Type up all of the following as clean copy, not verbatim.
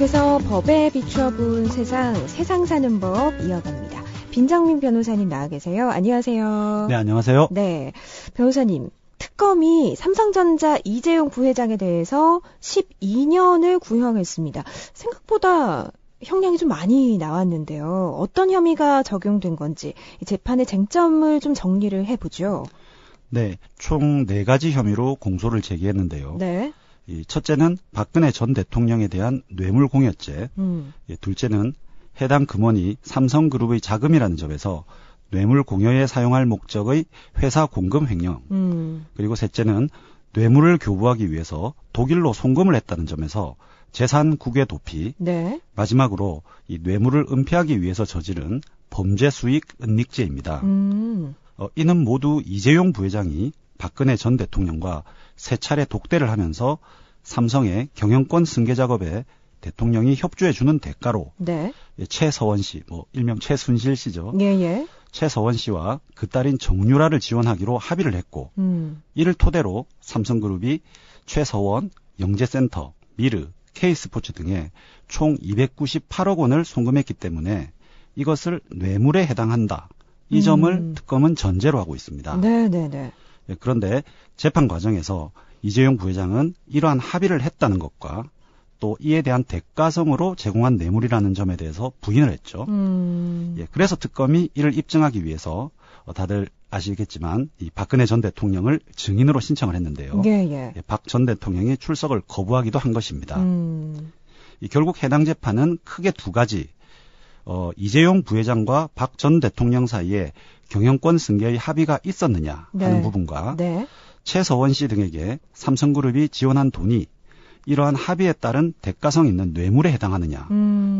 계속해서 법에 비추어본 세상 사는 법 이어갑니다. 빈장민 변호사님 나와 계세요. 안녕하세요. 네, 안녕하세요. 네, 변호사님. 특검이 삼성전자 이재용 부회장에 대해서 12년을 구형했습니다. 생각보다 형량이 좀 많이 나왔는데요. 어떤 혐의가 적용된 건지 재판의 쟁점을 좀 정리를 해보죠. 네, 총 4가지 혐의로 공소를 제기했는데요. 네. 첫째는 박근혜 전 대통령에 대한 뇌물공여죄, 둘째는 해당 금원이 삼성그룹의 자금이라는 점에서 뇌물공여에 사용할 목적의 회사 공금 횡령, 그리고 셋째는 뇌물을 교부하기 위해서 독일로 송금을 했다는 점에서 재산 국외 도피, 네. 마지막으로 이 뇌물을 은폐하기 위해서 저지른 범죄 수익 은닉죄입니다. 이는 모두 이재용 부회장이 박근혜 전 대통령과 세 차례 독대를 하면서 삼성의 경영권 승계 작업에 대통령이 협조해주는 대가로 네. 최서원 씨, 일명 최순실 씨죠. 예. 최서원 씨와 그 딸인 정유라를 지원하기로 합의를 했고 이를 토대로 삼성그룹이 최서원, 영재센터, 미르, K스포츠 등에 총 298억 원을 송금했기 때문에 이것을 뇌물에 해당한다. 이 점을 특검은 전제로 하고 있습니다. 네네네. 그런데 재판 과정에서 이재용 부회장은 이러한 합의를 했다는 것과 또 이에 대한 대가성으로 제공한 뇌물이라는 점에 대해서 부인을 했죠. 그래서 특검이 이를 입증하기 위해서 다들 아시겠지만 이 박근혜 전 대통령을 증인으로 신청을 했는데요. 예. 박 전 대통령이 출석을 거부하기도 한 것입니다. 결국 해당 재판은 크게 두 가지, 이재용 부회장과 박 전 대통령 사이에 경영권 승계의 합의가 있었느냐 하는 부분과 최서원 씨 등에게 삼성그룹이 지원한 돈이 이러한 합의에 따른 대가성 있는 뇌물에 해당하느냐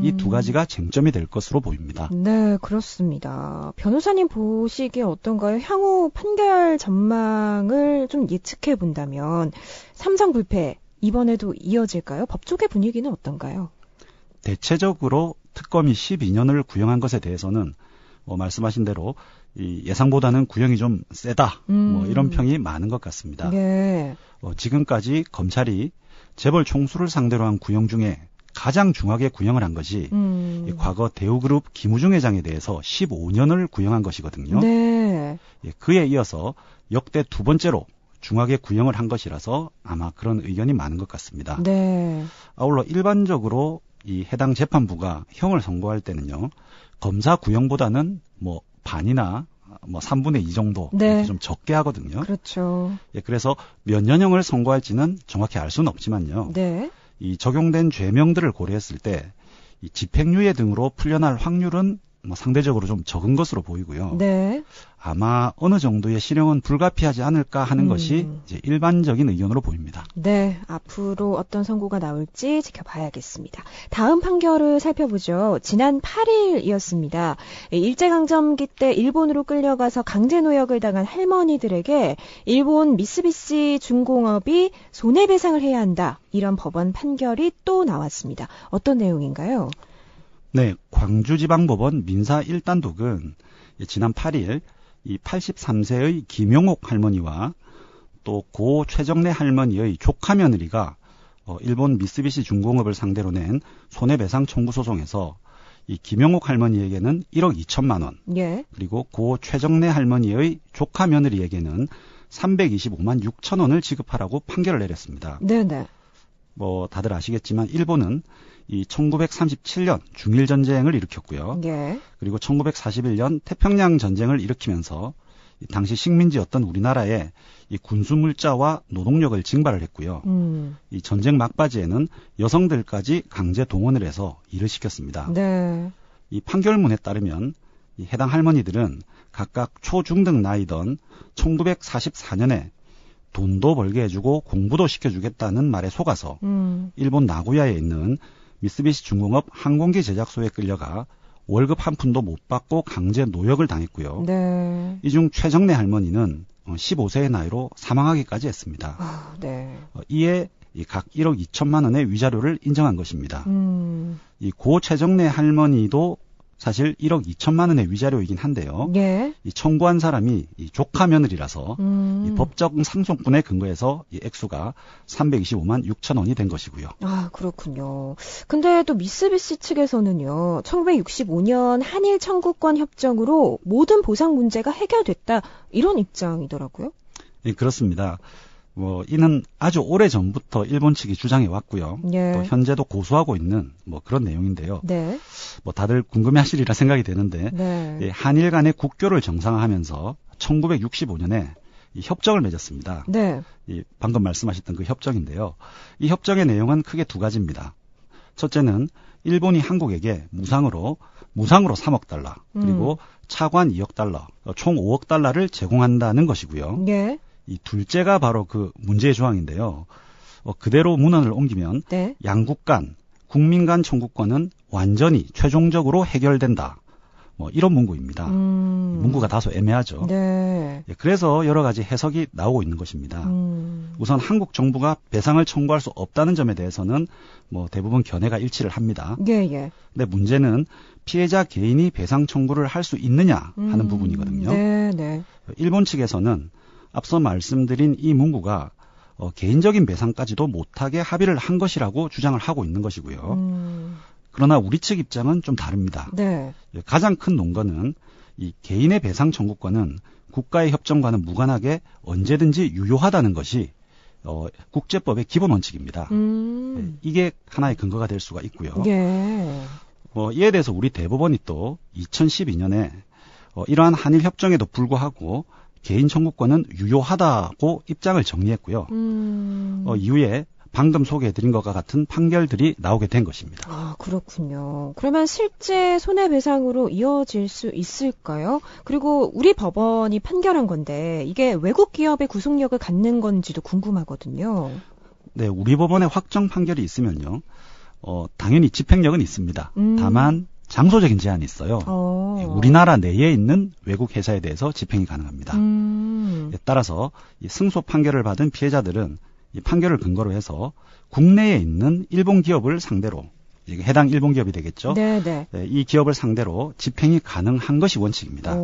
이 두 가지가 쟁점이 될 것으로 보입니다. 네, 그렇습니다. 변호사님 보시기에 어떤가요? 향후 판결 전망을 좀 예측해 본다면 삼성 불패 이번에도 이어질까요? 법 쪽의 분위기는 어떤가요? 대체적으로 특검이 12년을 구형한 것에 대해서는 말씀하신 대로 이 예상보다는 구형이 좀 세다 이런 평이 많은 것 같습니다. 네. 지금까지 검찰이 재벌 총수를 상대로 한 구형 중에 가장 중하게 구형을 한 것이 과거 대우그룹 김우중 회장에 대해서 15년을 구형한 것이거든요. 네. 그에 이어서 역대 두 번째로 중하게 구형을 한 것이라서 아마 그런 의견이 많은 것 같습니다. 네. 아울러 일반적으로 이 해당 재판부가 형을 선고할 때는요, 검사 구형보다는 반이나 3분의 2 정도 이렇게 좀 적게 하거든요. 그렇죠. 그래서 몇 년형을 선고할지는 정확히 알 수는 없지만요. 네. 이 적용된 죄명들을 고려했을 때 이 집행유예 등으로 풀려날 확률은 상대적으로 좀 적은 것으로 보이고요. 네. 아마 어느 정도의 실형은 불가피하지 않을까 하는 것이 이제 일반적인 의견으로 보입니다. 네, 앞으로 어떤 선고가 나올지 지켜봐야겠습니다. 다음 판결을 살펴보죠. 지난 8일이었습니다. 일제강점기 때 일본으로 끌려가서 강제노역을 당한 할머니들에게 일본 미쓰비시 중공업이 손해배상을 해야 한다. 이런 법원 판결이 또 나왔습니다. 어떤 내용인가요? 네, 광주지방법원 민사 1단독은 지난 8일 이 83세의 김용옥 할머니와 또 고 최정래 할머니의 조카 며느리가 일본 미쓰비시 중공업을 상대로 낸 손해배상 청구 소송에서 이 김용옥 할머니에게는 1억 2천만 원, 그리고 고 최정래 할머니의 조카 며느리에게는 325만 6천 원을 지급하라고 판결을 내렸습니다. 네네. 다들 아시겠지만 일본은 이 1937년 중일 전쟁을 일으켰고요. 그리고 1941년 태평양 전쟁을 일으키면서 당시 식민지였던 우리나라에 이 군수 물자와 노동력을 징발을 했고요. 이 전쟁 막바지에는 여성들까지 강제 동원을 해서 일을 시켰습니다. 네. 이 판결문에 따르면 이 해당 할머니들은 각각 초중등 나이던 1944년에 돈도 벌게 해주고 공부도 시켜주겠다는 말에 속아서 일본 나고야에 있는 미쓰비시 중공업 항공기 제작소에 끌려가 월급 한 푼도 못 받고 강제 노역을 당했고요. 네. 이 중 최정래 할머니는 15세의 나이로 사망하기까지 했습니다. 네. 이에 각 1억 2천만 원의 위자료를 인정한 것입니다. 이 고 최정래 할머니도 사실 1억 2천만 원의 위자료이긴 한데요. 예. 이 청구한 사람이 이 조카 며느리라서 이 법적 상속분에 근거해서 이 액수가 325만 6천 원이 된 것이고요. 아, 그렇군요. 근데 또 미쓰비시 측에서는요, 1965년 한일 청구권 협정으로 모든 보상 문제가 해결됐다, 이런 입장이더라고요. 예, 그렇습니다. 이는 아주 오래 전부터 일본 측이 주장해 왔고요. 예. 또 현재도 고수하고 있는 그런 내용인데요. 네. 다들 궁금해하시리라 생각이 되는데 네. 예, 한일 간의 국교를 정상화하면서 1965년에 이 협정을 맺었습니다. 네. 방금 말씀하셨던 그 협정인데요. 이 협정의 내용은 크게 두 가지입니다. 첫째는 일본이 한국에게 무상으로 3억 달러 그리고 차관 2억 달러, 총 5억 달러를 제공한다는 것이고요. 예. 이 둘째가 바로 그 문제의 조항인데요. 그대로 문헌을 옮기면 네. 양국 간, 국민 간 청구권은 완전히 최종적으로 해결된다. 이런 문구입니다. 문구가 다소 애매하죠. 네. 예, 그래서 여러 가지 해석이 나오고 있는 것입니다. 우선 한국 정부가 배상을 청구할 수 없다는 점에 대해서는 대부분 견해가 일치를 합니다. 예, 예. 근데 문제는 피해자 개인이 배상 청구를 할 수 있느냐 하는 부분이거든요. 네, 네. 일본 측에서는 앞서 말씀드린 이 문구가 개인적인 배상까지도 못하게 합의를 한 것이라고 주장을 하고 있는 것이고요. 그러나 우리 측 입장은 좀 다릅니다. 네. 가장 큰 논거는 이 개인의 배상 청구권은 국가의 협정과는 무관하게 언제든지 유효하다는 것이 국제법의 기본 원칙입니다. 이게 하나의 근거가 될 수가 있고요. 예. 이에 대해서 우리 대법원이 또 2012년에 이러한 한일 협정에도 불구하고 개인 청구권은 유효하다고 입장을 정리했고요. 이후에 방금 소개해드린 것과 같은 판결들이 나오게 된 것입니다. 아, 그렇군요. 그러면 실제 손해배상으로 이어질 수 있을까요? 그리고 우리 법원이 판결한 건데 이게 외국 기업의 구속력을 갖는 건지도 궁금하거든요. 네, 우리 법원의 확정 판결이 있으면요. 당연히 집행력은 있습니다. 다만 장소적인 제한이 있어요. 우리나라 내에 있는 외국 회사에 대해서 집행이 가능합니다. 따라서 이 승소 판결을 받은 피해자들은 이 판결을 근거로 해서 국내에 있는 일본 기업을 상대로 해당 일본 기업이 되겠죠. 네네. 이 기업을 상대로 집행이 가능한 것이 원칙입니다.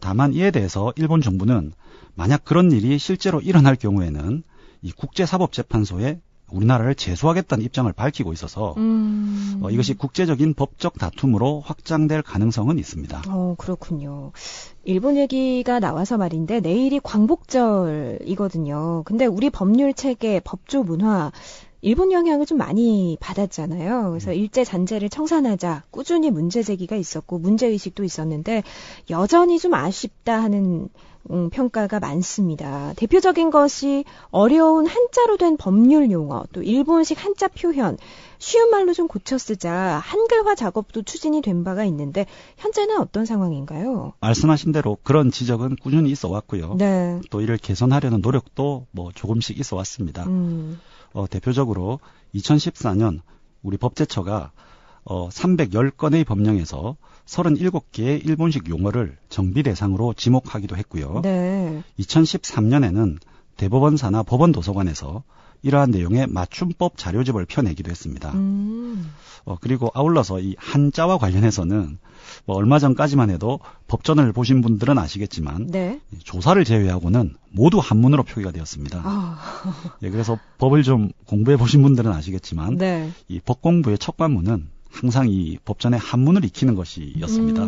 다만 이에 대해서 일본 정부는 만약 그런 일이 실제로 일어날 경우에는 이 국제사법재판소에 우리나라를 제소하겠다는 입장을 밝히고 있어서 이것이 국제적인 법적 다툼으로 확장될 가능성은 있습니다. 그렇군요. 일본 얘기가 나와서 말인데 내일이 광복절이거든요. 근데 우리 법률 체계, 법조 문화 일본 영향을 좀 많이 받았잖아요. 그래서 일제 잔재를 청산하자 꾸준히 문제 제기가 있었고 문제의식도 있었는데 여전히 좀 아쉽다 하는 평가가 많습니다. 대표적인 것이 어려운 한자로 된 법률 용어, 또 일본식 한자 표현, 쉬운 말로 좀 고쳐 쓰자 한글화 작업도 추진이 된 바가 있는데 현재는 어떤 상황인가요? 말씀하신 대로 그런 지적은 꾸준히 있어 왔고요. 네. 또 이를 개선하려는 노력도 조금씩 있어 왔습니다. 대표적으로 2014년 우리 법제처가 310건의 법령에서 37개의 일본식 용어를 정비 대상으로 지목하기도 했고요. 네. 2013년에는 대법원사나 법원도서관에서 이러한 내용의 맞춤법 자료집을 펴내기도 했습니다. 그리고 아울러서 이 한자와 관련해서는 얼마 전까지만 해도 법전을 보신 분들은 아시겠지만 네. 조사를 제외하고는 모두 한문으로 표기가 되었습니다. 그래서 법을 좀 공부해 보신 분들은 아시겠지만 네. 이 법 공부의 첫 관문은 항상 이 법전에 한문을 익히는 것이었습니다.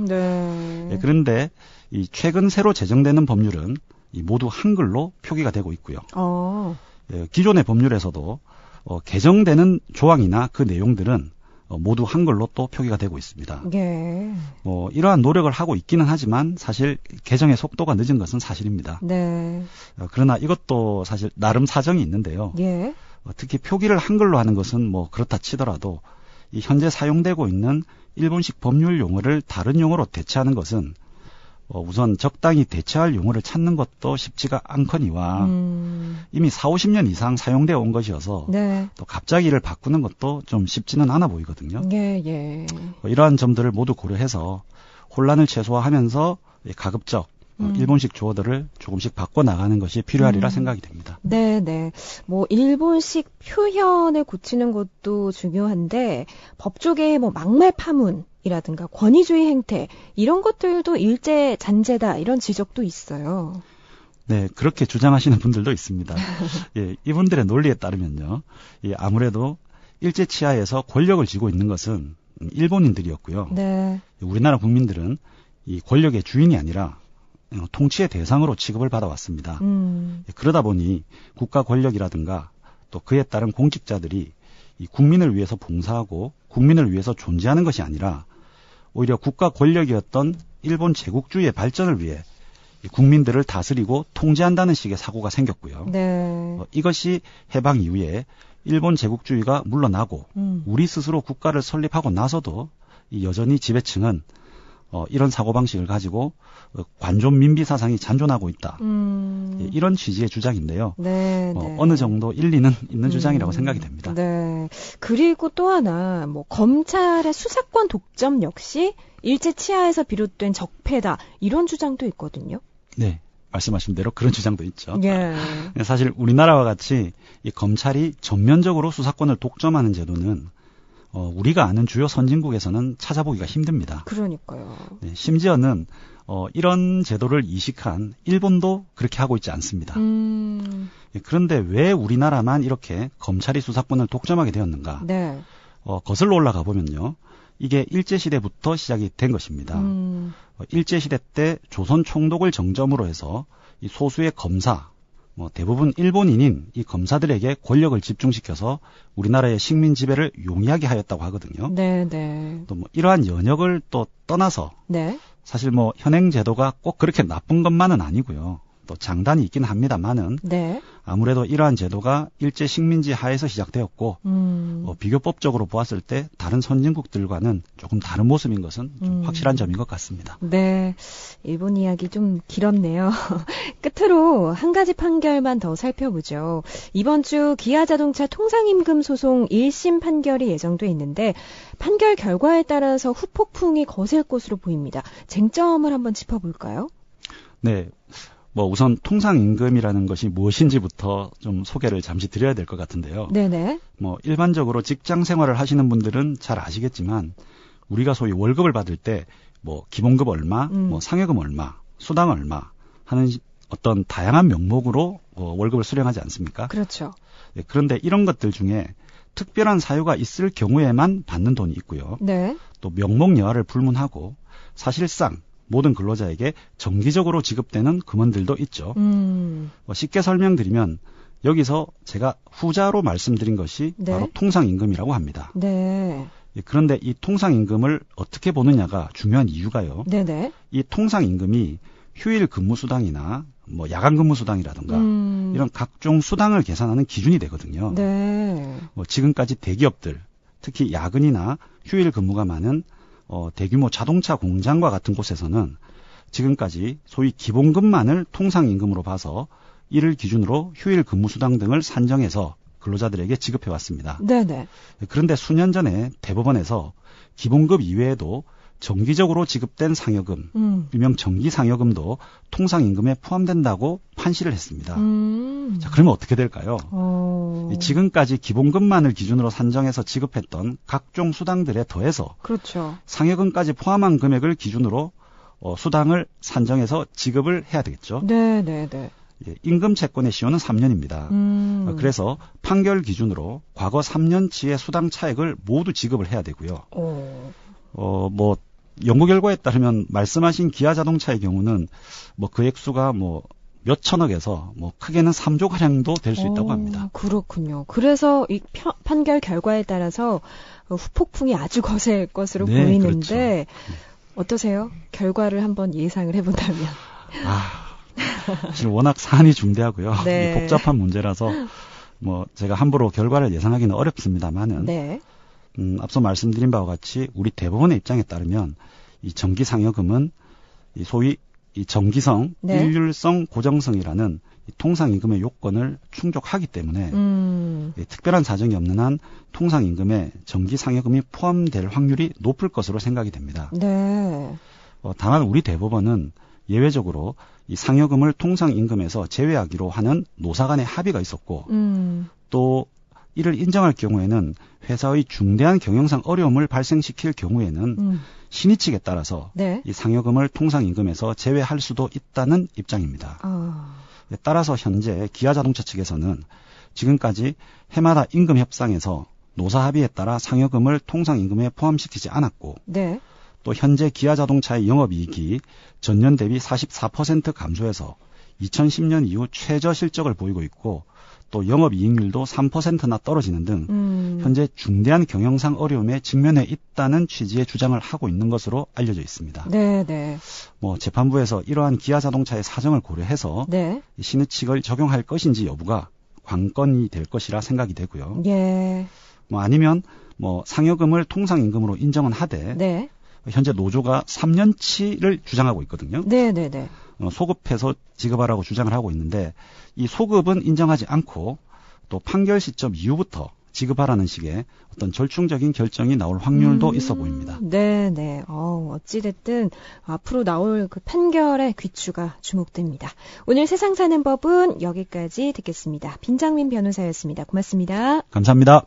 네. 그런데 이 최근 새로 제정되는 법률은 이 모두 한글로 표기가 되고 있고요. 기존의 법률에서도 개정되는 조항이나 그 내용들은 모두 한글로 또 표기가 되고 있습니다. 예. 이러한 노력을 하고 있기는 하지만 사실 개정의 속도가 늦은 것은 사실입니다. 네. 그러나 이것도 사실 나름 사정이 있는데요. 예. 특히 표기를 한글로 하는 것은 그렇다 치더라도 이 현재 사용되고 있는 일본식 법률 용어를 다른 용어로 대체하는 것은 우선 적당히 대체할 용어를 찾는 것도 쉽지가 않거니와 이미 40, 50년 이상 사용되어 온 것이어서 네. 또 갑자기 이를 바꾸는 것도 좀 쉽지는 않아 보이거든요. 예. 이러한 점들을 모두 고려해서 혼란을 최소화하면서 가급적 일본식 조어들을 조금씩 바꿔나가는 것이 필요하리라 생각이 됩니다. 네. 일본식 표현을 고치는 것도 중요한데 법조계의 막말 파문 이라든가 권위주의 행태 이런 것들도 일제 잔재다 이런 지적도 있어요. 네, 그렇게 주장하시는 분들도 있습니다. 예, 이분들의 논리에 따르면요, 아무래도 일제 치하에서 권력을 쥐고 있는 것은 일본인들이었고요. 네. 우리나라 국민들은 이 권력의 주인이 아니라 통치의 대상으로 취급을 받아왔습니다. 그러다 보니 국가 권력이라든가 또 그에 따른 공직자들이 이 국민을 위해서 봉사하고 국민을 위해서 존재하는 것이 아니라 오히려 국가 권력이었던 일본 제국주의의 발전을 위해 국민들을 다스리고 통제한다는 식의 사고가 생겼고요. 네. 이것이 해방 이후에 일본 제국주의가 물러나고 우리 스스로 국가를 설립하고 나서도 여전히 지배층은 이런 사고방식을 가지고 관존 민비 사상이 잔존하고 있다. 이런 취지의 주장인데요. 네, 네. 어느 정도 일리는 있는 주장이라고 생각이 됩니다. 네. 그리고 또 하나 검찰의 수사권 독점 역시 일제 치하에서 비롯된 적폐다 이런 주장도 있거든요. 네. 말씀하신 대로 그런 주장도 있죠. 예. 사실 우리나라와 같이 이 검찰이 전면적으로 수사권을 독점하는 제도는 우리가 아는 주요 선진국에서는 찾아보기가 힘듭니다. 그러니까요. 네, 심지어는 이런 제도를 이식한 일본도 그렇게 하고 있지 않습니다. 그런데 왜 우리나라만 이렇게 검찰이 수사권을 독점하게 되었는가? 네. 거슬러 올라가 보면요. 이게 일제시대부터 시작이 된 것입니다. 일제시대 때 조선 총독을 정점으로 해서 이 소수의 검사, 대부분 일본인인 이 검사들에게 권력을 집중시켜서 우리나라의 식민 지배를 용이하게 하였다고 하거든요. 네, 네. 또 이러한 연역을 또 떠나서 네. 사실 현행 제도가 꼭 그렇게 나쁜 것만은 아니고요. 또 장단이 있긴 합니다만은 네. 아무래도 이러한 제도가 일제 식민지 하에서 시작되었고 비교법적으로 보았을 때 다른 선진국들과는 조금 다른 모습인 것은 좀 확실한 점인 것 같습니다. 네. 일본 이야기 좀 길었네요. 끝으로 한 가지 판결만 더 살펴보죠. 이번 주 기아자동차 통상임금 소송 1심 판결이 예정돼 있는데 판결 결과에 따라서 후폭풍이 거셀 것으로 보입니다. 쟁점을 한번 짚어볼까요? 네. 우선 통상임금이라는 것이 무엇인지부터 좀 소개를 잠시 드려야 될 것 같은데요. 네네. 일반적으로 직장 생활을 하시는 분들은 잘 아시겠지만 우리가 소위 월급을 받을 때 기본급 얼마, 상여금 얼마, 수당 얼마 하는 어떤 다양한 명목으로 월급을 수령하지 않습니까? 그렇죠. 네, 그런데 이런 것들 중에 특별한 사유가 있을 경우에만 받는 돈이 있고요. 네. 또 명목 여하를 불문하고 사실상 모든 근로자에게 정기적으로 지급되는 금원들도 있죠. 쉽게 설명드리면 여기서 제가 후자로 말씀드린 것이 네. 바로 통상임금이라고 합니다. 네. 그런데 이 통상임금을 어떻게 보느냐가 중요한 이유가요. 네네. 이 통상임금이 휴일 근무수당이나 야간 근무수당이라든가 이런 각종 수당을 계산하는 기준이 되거든요. 네. 지금까지 대기업들, 특히 야근이나 휴일 근무가 많은 대규모 자동차 공장과 같은 곳에서는 지금까지 소위 기본급만을 통상임금으로 봐서 이를 기준으로 휴일 근무수당 등을 산정해서 근로자들에게 지급해왔습니다. 네네. 그런데 수년 전에 대법원에서 기본급 이외에도 정기적으로 지급된 상여금, 일명 정기상여금도 통상임금에 포함된다고 판시를 했습니다. 자, 그러면 어떻게 될까요? 지금까지 기본급만을 기준으로 산정해서 지급했던 각종 수당들에 더해서 그렇죠. 상여금까지 포함한 금액을 기준으로 수당을 산정해서 지급을 해야 되겠죠. 네네네. 임금 채권의 시효는 3년입니다. 그래서 판결 기준으로 과거 3년치의 수당 차액을 모두 지급을 해야 되고요. 연구 결과에 따르면 말씀하신 기아자동차의 경우는 그 액수가 몇 천억에서 크게는 3조 가량도 될 수 있다고 합니다. 그렇군요. 그래서 이 판결 결과에 따라서 후폭풍이 아주 거셀 것으로 네, 보이는데 그렇죠. 어떠세요? 결과를 한번 예상을 해본다면. 사실 워낙 사안이 중대하고요. 네. 복잡한 문제라서 제가 함부로 결과를 예상하기는 어렵습니다만은 네. 앞서 말씀드린 바와 같이 우리 대법원의 입장에 따르면 이 정기상여금은 이 소위 이 정기성, 네. 일률성, 고정성이라는 이 통상임금의 요건을 충족하기 때문에 특별한 사정이 없는 한 통상임금에 정기상여금이 포함될 확률이 높을 것으로 생각이 됩니다. 네. 다만 우리 대법원은 예외적으로 이 상여금을 통상임금에서 제외하기로 하는 노사 간의 합의가 있었고 또 이를 인정할 경우에는 회사의 중대한 경영상 어려움을 발생시킬 경우에는 신의 측에 따라서 네. 이 상여금을 통상임금에서 제외할 수도 있다는 입장입니다. 따라서 현재 기아자동차 측에서는 지금까지 해마다 임금 협상에서 노사 합의에 따라 상여금을 통상임금에 포함시키지 않았고 네. 또 현재 기아자동차의 영업이익이 전년 대비 44% 감소해서 2010년 이후 최저 실적을 보이고 있고 또 영업이익률도 3%나 떨어지는 등 현재 중대한 경영상 어려움에 직면해 있다는 취지의 주장을 하고 있는 것으로 알려져 있습니다. 네, 네. 재판부에서 이러한 기아자동차의 사정을 고려해서 네. 신의칙을 적용할 것인지 여부가 관건이 될 것이라 생각이 되고요. 예. 아니면 상여금을 통상임금으로 인정은 하되 네. 현재 노조가 3년치를 주장하고 있거든요. 네, 네, 네. 소급해서 지급하라고 주장을 하고 있는데 이 소급은 인정하지 않고 또 판결 시점 이후부터 지급하라는 식의 어떤 절충적인 결정이 나올 확률도 있어 보입니다. 네, 네. 어찌됐든 앞으로 나올 그 판결의 귀추가 주목됩니다. 오늘 세상 사는 법은 여기까지 듣겠습니다. 빈장민 변호사였습니다. 고맙습니다. 감사합니다.